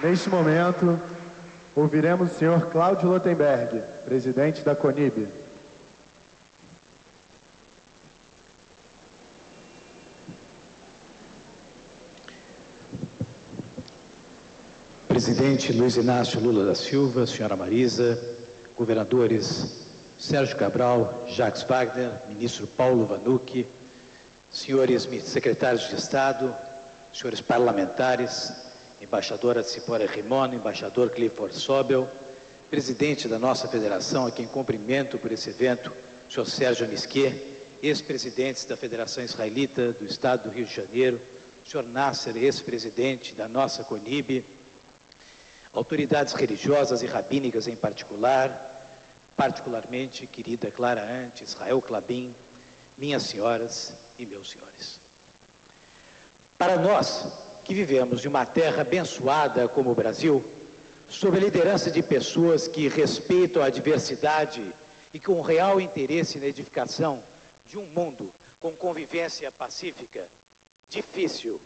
Neste momento, ouviremos o senhor Cláudio Lotenberg, presidente da CONIB. Presidente Luiz Inácio Lula da Silva, senhora Marisa, governadores Sérgio Cabral, Jacques Wagner, ministro Paulo Vanucchi, senhores secretários de Estado, senhores parlamentares, embaixadora Cipora Rimon, embaixador Clifford Sobel, presidente da nossa federação, a quem cumprimento por esse evento, senhor Sérgio Nisquet, ex-presidentes da Federação Israelita do Estado do Rio de Janeiro, senhor Nasser, ex-presidente da nossa CONIB, autoridades religiosas e rabínicas em particularmente querida Clara Ante, Israel Clabin, minhas senhoras e meus senhores. Para nós, que vivemos de uma terra abençoada como o Brasil, sob a liderança de pessoas que respeitam a diversidade e com real interesse na edificação de um mundo com convivência pacífica, difícil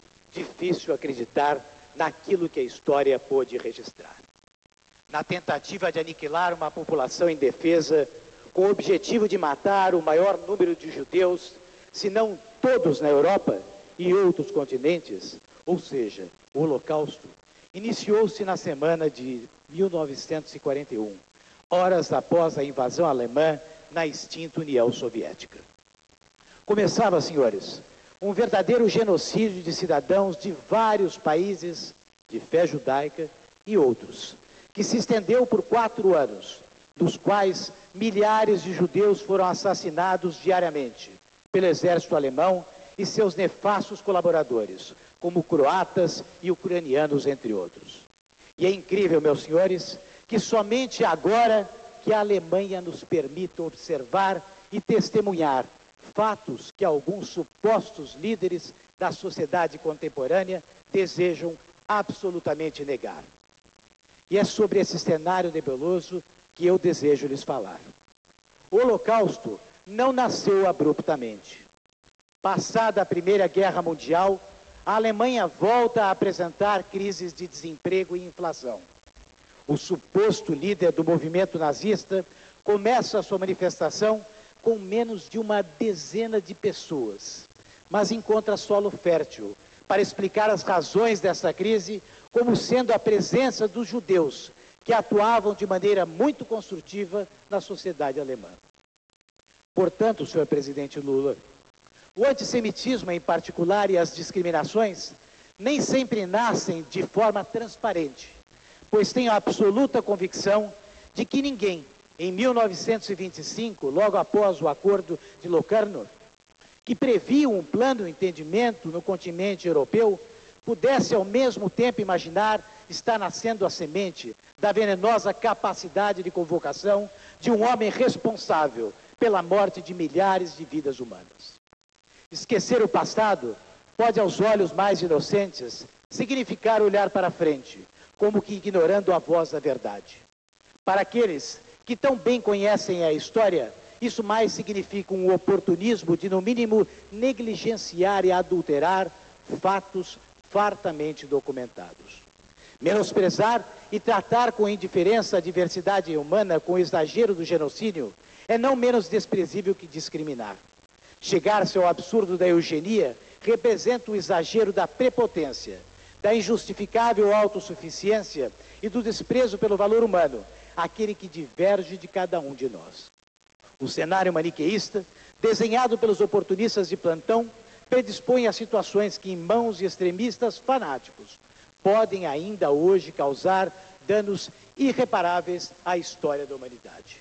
acreditar naquilo que a história pôde registrar. Na tentativa de aniquilar uma população indefesa, com o objetivo de matar o maior número de judeus, se não todos na Europa e outros continentes, ou seja, o Holocausto, iniciou-se na semana de 1941, horas após a invasão alemã na extinta União Soviética. Começava, senhores, um verdadeiro genocídio de cidadãos de vários países de fé judaica e outros, que se estendeu por 4 anos, dos quais milhares de judeus foram assassinados diariamente pelo exército alemão e seus nefastos colaboradores, como croatas e ucranianos, entre outros. E é incrível, meus senhores, que somente agora que a Alemanha nos permita observar e testemunhar fatos que alguns supostos líderes da sociedade contemporânea desejam absolutamente negar. E é sobre esse cenário nebuloso que eu desejo lhes falar. O Holocausto não nasceu abruptamente. Passada a Primeira Guerra Mundial, a Alemanha volta a apresentar crises de desemprego e inflação. O suposto líder do movimento nazista começa a sua manifestação com menos de uma dezena de pessoas, mas encontra solo fértil para explicar as razões dessa crise como sendo a presença dos judeus, que atuavam de maneira muito construtiva na sociedade alemã. Portanto, senhor presidente Lula, o antissemitismo em particular e as discriminações nem sempre nascem de forma transparente, pois tenho a absoluta convicção de que ninguém, em 1925, logo após o Acordo de Locarno, que previa um plano de entendimento no continente europeu, pudesse ao mesmo tempo imaginar estar nascendo a semente da venenosa capacidade de convocação de um homem responsável pela morte de milhares de vidas humanas. Esquecer o passado pode, aos olhos mais inocentes, significar olhar para frente, como que ignorando a voz da verdade. Para aqueles que tão bem conhecem a história, isso mais significa um oportunismo de, no mínimo, negligenciar e adulterar fatos fartamente documentados. Menosprezar e tratar com indiferença a diversidade humana com o exagero do genocídio é não menos desprezível que discriminar. Chegar-se ao absurdo da eugenia representa o exagero da prepotência, da injustificável autossuficiência e do desprezo pelo valor humano, aquele que diverge de cada um de nós. O cenário maniqueísta, desenhado pelos oportunistas de plantão, predispõe a situações que, em mãos de extremistas fanáticos, podem ainda hoje causar danos irreparáveis à história da humanidade.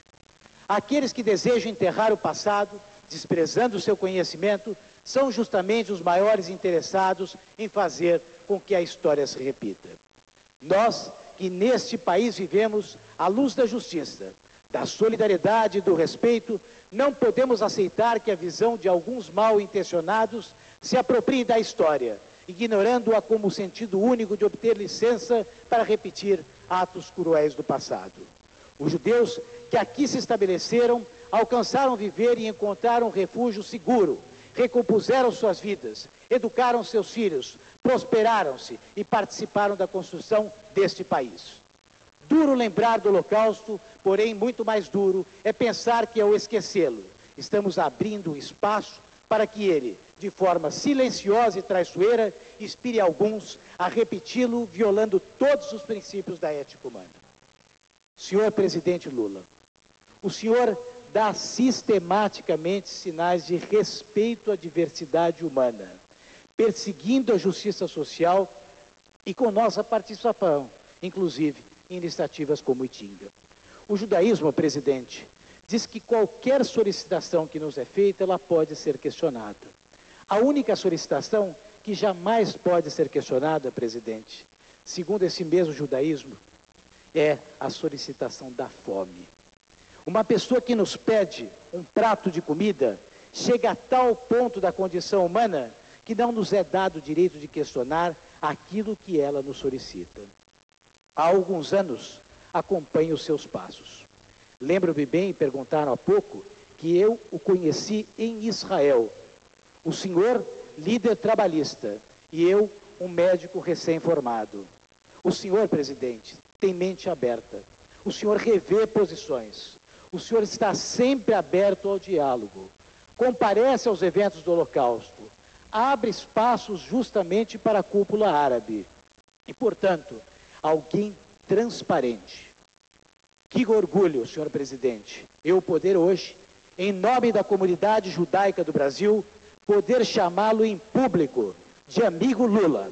Aqueles que desejam enterrar o passado, desprezando o seu conhecimento, são justamente os maiores interessados em fazer com que a história se repita. Nós, que neste país vivemos à luz da justiça, da solidariedade e do respeito, não podemos aceitar que a visão de alguns mal intencionados se aproprie da história, ignorando-a como sentido único de obter licença para repetir atos cruéis do passado. Os judeus que aqui se estabeleceram alcançaram viver e encontraram refúgio seguro, recompuseram suas vidas, educaram seus filhos, prosperaram-se e participaram da construção deste país. Duro lembrar do Holocausto, porém muito mais duro é pensar que ao esquecê-lo, estamos abrindo um espaço para que ele, de forma silenciosa e traiçoeira, inspire alguns a repeti-lo, violando todos os princípios da ética humana. Senhor presidente Lula, o senhor dá sistematicamente sinais de respeito à diversidade humana, perseguindo a justiça social e com nossa participação, inclusive em iniciativas como o Itinga. O judaísmo, presidente, diz que qualquer solicitação que nos é feita, ela pode ser questionada. A única solicitação que jamais pode ser questionada, presidente, segundo esse mesmo judaísmo, é a solicitação da fome. Uma pessoa que nos pede um prato de comida chega a tal ponto da condição humana que não nos é dado o direito de questionar aquilo que ela nos solicita. Há alguns anos acompanho os seus passos. Lembro-me bem, perguntaram há pouco, que eu o conheci em Israel. O senhor, líder trabalhista, e eu, um médico recém-formado. O senhor, presidente, tem mente aberta. O senhor revê posições. O senhor está sempre aberto ao diálogo. Comparece aos eventos do Holocausto. Abre espaços justamente para a cúpula árabe. E, portanto, alguém transparente. Que orgulho, senhor presidente, eu poder hoje, em nome da comunidade judaica do Brasil, poder chamá-lo em público de amigo Lula.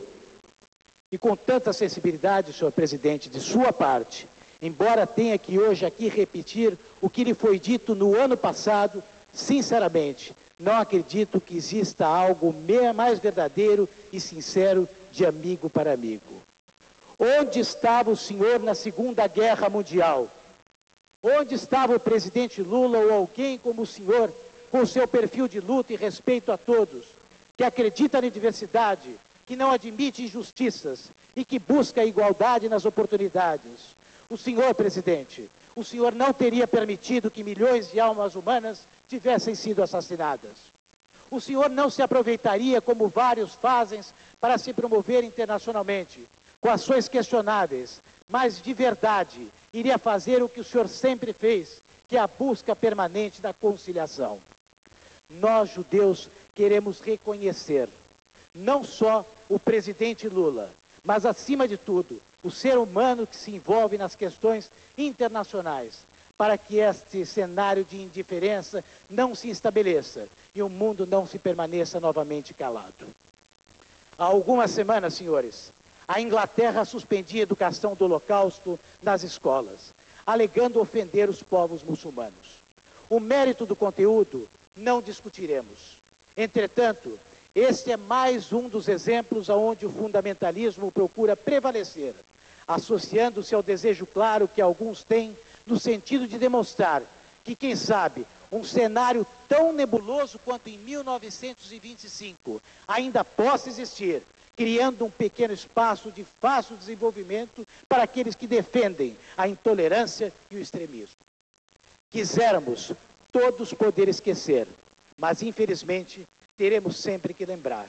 E com tanta sensibilidade, senhor presidente, de sua parte, embora tenha que hoje aqui repetir o que lhe foi dito no ano passado, sinceramente, não acredito que exista algo mais verdadeiro e sincero de amigo para amigo. Onde estava o senhor na Segunda Guerra Mundial? Onde estava o presidente Lula ou alguém como o senhor, com o seu perfil de luta e respeito a todos, que acredita na diversidade, que não admite injustiças e que busca a igualdade nas oportunidades? O senhor, presidente, o senhor não teria permitido que milhões de almas humanas tivessem sido assassinadas. O senhor não se aproveitaria, como vários fazem, para se promover internacionalmente, com ações questionáveis, mas de verdade iria fazer o que o senhor sempre fez, que é a busca permanente da conciliação. Nós, judeus, queremos reconhecer não só o presidente Lula, mas, acima de tudo, o ser humano que se envolve nas questões internacionais, para que este cenário de indiferença não se estabeleça e o mundo não se permaneça novamente calado. Há algumas semanas, senhores, a Inglaterra suspendia a educação do Holocausto nas escolas, alegando ofender os povos muçulmanos. O mérito do conteúdo não discutiremos. Entretanto, este é mais um dos exemplos onde o fundamentalismo procura prevalecer, associando-se ao desejo claro que alguns têm no sentido de demonstrar que, quem sabe, um cenário tão nebuloso quanto em 1925 ainda possa existir, criando um pequeno espaço de fácil desenvolvimento para aqueles que defendem a intolerância e o extremismo. Quiséramos todos poder esquecer, mas infelizmente teremos sempre que lembrar.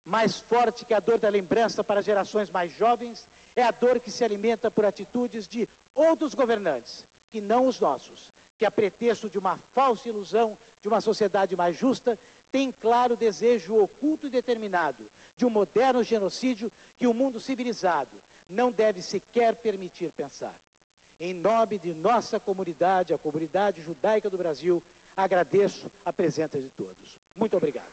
Mais forte que a dor da lembrança para gerações mais jovens é a dor que se alimenta por atitudes de outros governantes, que não os nossos, que a pretexto de uma falsa ilusão de uma sociedade mais justa, tem claro desejo oculto e determinado de um moderno genocídio que o mundo civilizado não deve sequer permitir pensar. Em nome de nossa comunidade, a comunidade judaica do Brasil, agradeço a presença de todos. Muito obrigado.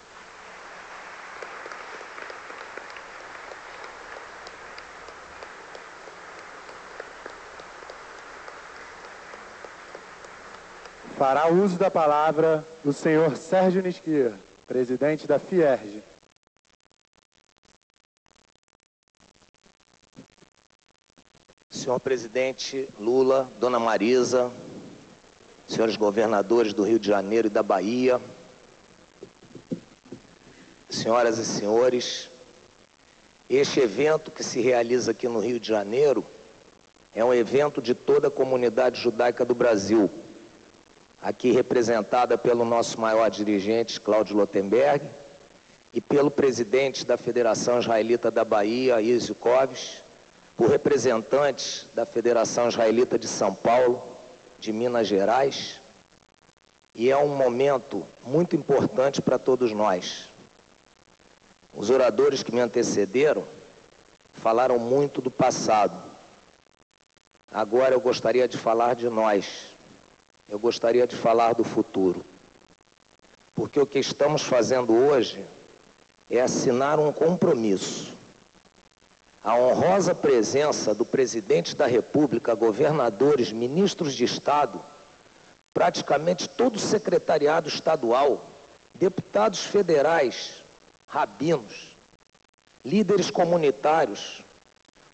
Fará uso da palavra o senhor Sérgio Nisquia, presidente da Fierj. Senhor presidente Lula, dona Marisa, senhores governadores do Rio de Janeiro e da Bahia, senhoras e senhores, este evento que se realiza aqui no Rio de Janeiro é um evento de toda a comunidade judaica do Brasil, aqui representada pelo nosso maior dirigente, Cláudio Lotenberg, e pelo presidente da Federação Israelita da Bahia, Izio Koves, por representantes da Federação Israelita de São Paulo, de Minas Gerais, e é um momento muito importante para todos nós. Os oradores que me antecederam falaram muito do passado. Agora eu gostaria de falar de nós. Eu gostaria de falar do futuro. Porque o que estamos fazendo hoje é assinar um compromisso. A honrosa presença do presidente da República, governadores, ministros de Estado, praticamente todo o secretariado estadual, deputados federais, rabinos, líderes comunitários,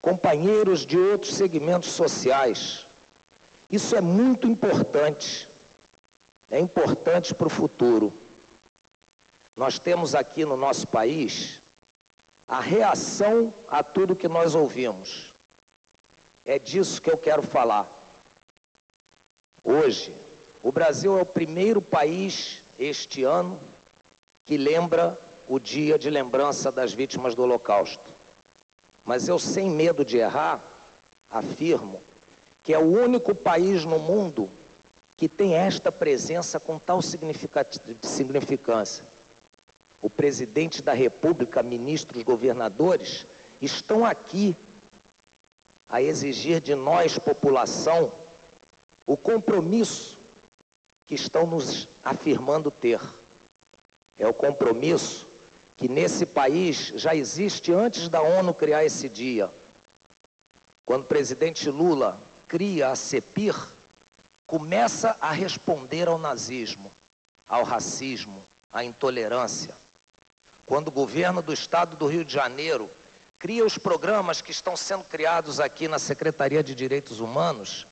companheiros de outros segmentos sociais. Isso é muito importante. É importante para o futuro. Nós temos aqui no nosso país a reação a tudo que nós ouvimos. É disso que eu quero falar. Hoje, o Brasil é o primeiro país este ano que lembra o dia de lembrança das vítimas do Holocausto. Mas eu, sem medo de errar, afirmo que é o único país no mundo que tem esta presença com tal significância. O presidente da República, ministros, governadores, estão aqui a exigir de nós, população, o compromisso que estão nos afirmando ter. É o compromisso que nesse país já existe antes da ONU criar esse dia. Quando o presidente Lula cria a CEPIR, começa a responder ao nazismo, ao racismo, à intolerância. Quando o governo do estado do Rio de Janeiro cria os programas que estão sendo criados aqui na Secretaria de Direitos Humanos,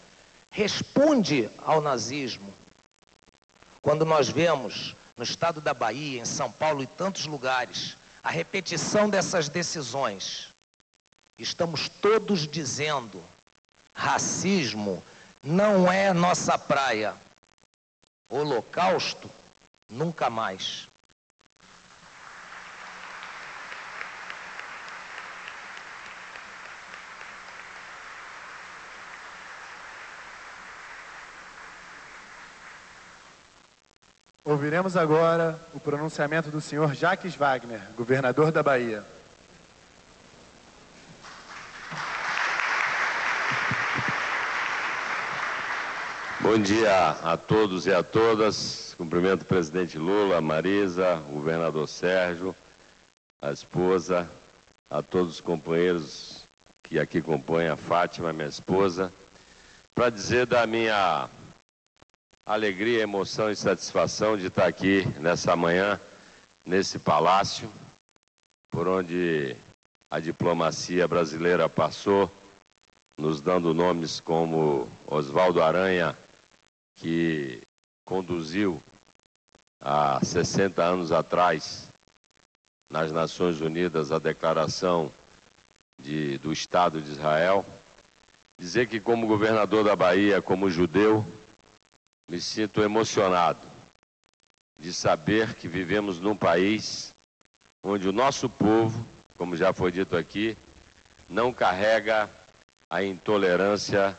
responde ao nazismo. Quando nós vemos no estado da Bahia, em São Paulo e tantos lugares, a repetição dessas decisões, estamos todos dizendo: racismo não é nossa praia. Holocausto, nunca mais. Ouviremos agora o pronunciamento do senhor Jacques Wagner, governador da Bahia. Bom dia a todos e a todas. Cumprimento o presidente Lula, a Marisa, o governador Sérgio, a esposa, a todos os companheiros que aqui compõem, a Fátima, minha esposa, para dizer da minha alegria, emoção e satisfação de estar aqui nessa manhã, nesse palácio, por onde a diplomacia brasileira passou, nos dando nomes como Oswaldo Aranha, que conduziu há 60 anos atrás, nas Nações Unidas, a declaração do Estado de Israel. Dizer que, como governador da Bahia, como judeu, me sinto emocionado de saber que vivemos num país onde o nosso povo, como já foi dito aqui, não carrega a intolerância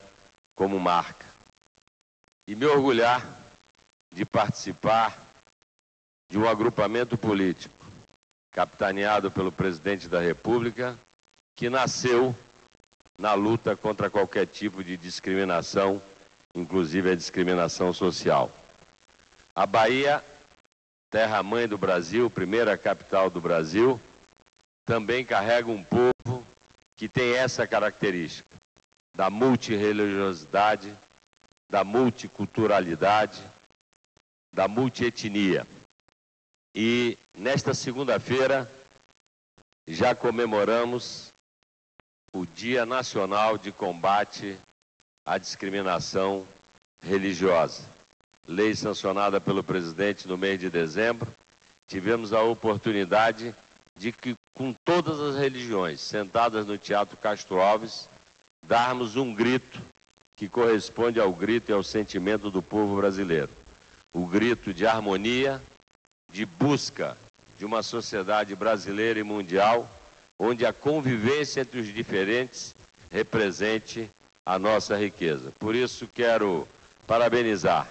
como marca. E me orgulhar de participar de um agrupamento político capitaneado pelo presidente da República, que nasceu na luta contra qualquer tipo de discriminação, inclusive a discriminação social. A Bahia, terra-mãe do Brasil, primeira capital do Brasil, também carrega um povo que tem essa característica da multirreligiosidade, da multiculturalidade, da multietnia. E nesta segunda-feira já comemoramos o Dia Nacional de Combate à Discriminação Religiosa. Lei sancionada pelo presidente no mês de dezembro. Tivemos a oportunidade de que, com todas as religiões sentadas no Teatro Castro Alves, darmos um grito que corresponde ao grito e ao sentimento do povo brasileiro. O grito de harmonia, de busca de uma sociedade brasileira e mundial, onde a convivência entre os diferentes represente a nossa riqueza. Por isso, quero parabenizar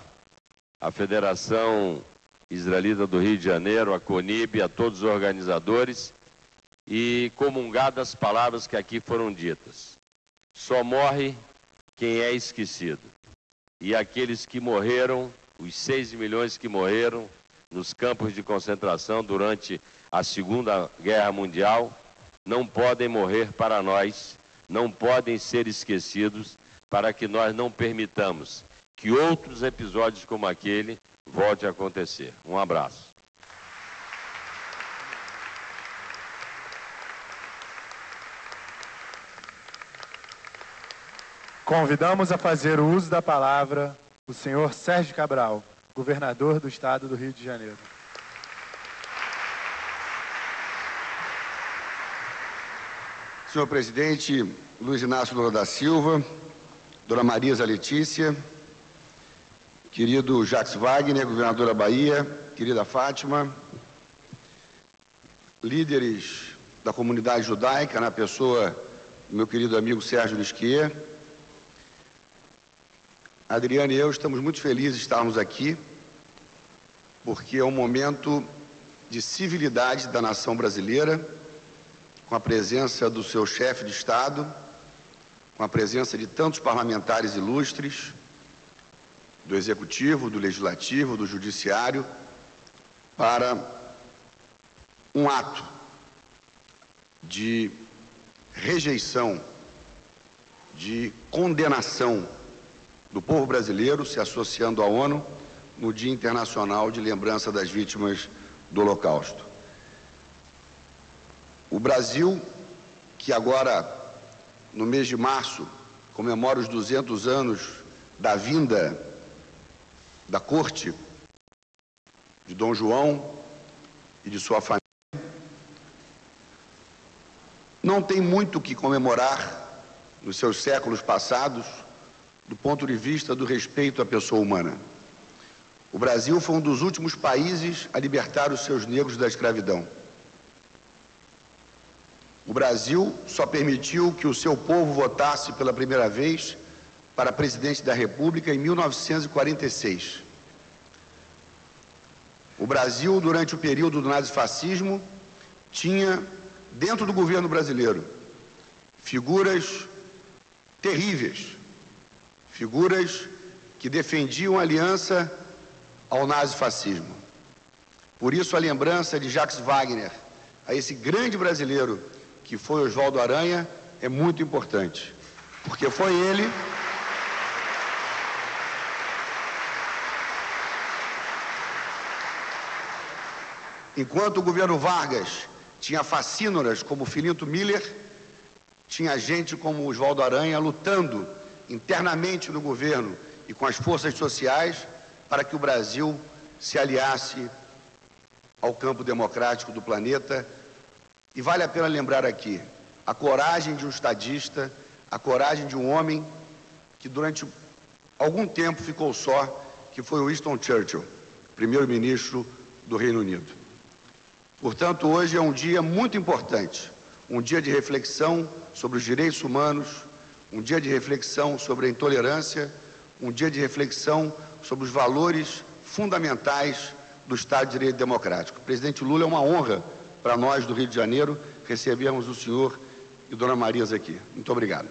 a Federação Israelita do Rio de Janeiro, a CONIB, a todos os organizadores e comungar das palavras que aqui foram ditas. Só morre quem é esquecido. E aqueles que morreram, os 6 milhões que morreram nos campos de concentração durante a Segunda Guerra Mundial, não podem morrer para nós, não podem ser esquecidos, para que nós não permitamos que outros episódios como aquele voltem a acontecer. Um abraço. Convidamos a fazer o uso da palavra o senhor Sérgio Cabral, governador do Estado do Rio de Janeiro. Senhor presidente Luiz Inácio Lula da Silva, dona Marisa Letícia, querido Jacques Wagner, governador da Bahia, querida Fátima, líderes da comunidade judaica, na pessoa do meu querido amigo Sérgio Nisquier, Adriana e eu estamos muito felizes de estarmos aqui, porque é um momento de civilidade da nação brasileira, com a presença do seu chefe de Estado, com a presença de tantos parlamentares ilustres, do Executivo, do Legislativo, do Judiciário, para um ato de rejeição, de condenação do povo brasileiro se associando à ONU no Dia Internacional de Lembrança das Vítimas do Holocausto. O Brasil, que agora, no mês de março, comemora os 200 anos da vinda da corte de Dom João e de sua família, não tem muito o que comemorar nos seus séculos passados, do ponto de vista do respeito à pessoa humana. O Brasil foi um dos últimos países a libertar os seus negros da escravidão. O Brasil só permitiu que o seu povo votasse pela primeira vez para presidente da República em 1946. O Brasil, durante o período do nazifascismo, tinha, dentro do governo brasileiro, figuras terríveis, figuras que defendiam a aliança ao nazifascismo. Por isso, a lembrança de Jacques Wagner a esse grande brasileiro que foi Oswaldo Aranha é muito importante, porque foi ele enquanto o governo Vargas tinha facínoras como Filinto Miller, tinha gente como Oswaldo Aranha lutando internamente no governo e com as forças sociais para que o Brasil se aliasse ao campo democrático do planeta. E vale a pena lembrar aqui a coragem de um estadista, a coragem de um homem que durante algum tempo ficou só, que foi Winston Churchill, primeiro-ministro do Reino Unido. Portanto, hoje é um dia muito importante, um dia de reflexão sobre os direitos humanos, um dia de reflexão sobre a intolerância, um dia de reflexão sobre os valores fundamentais do Estado de Direito Democrático. Presidente Lula, é uma honra para nós do Rio de Janeiro recebermos o senhor e dona Marisa aqui. Muito obrigado.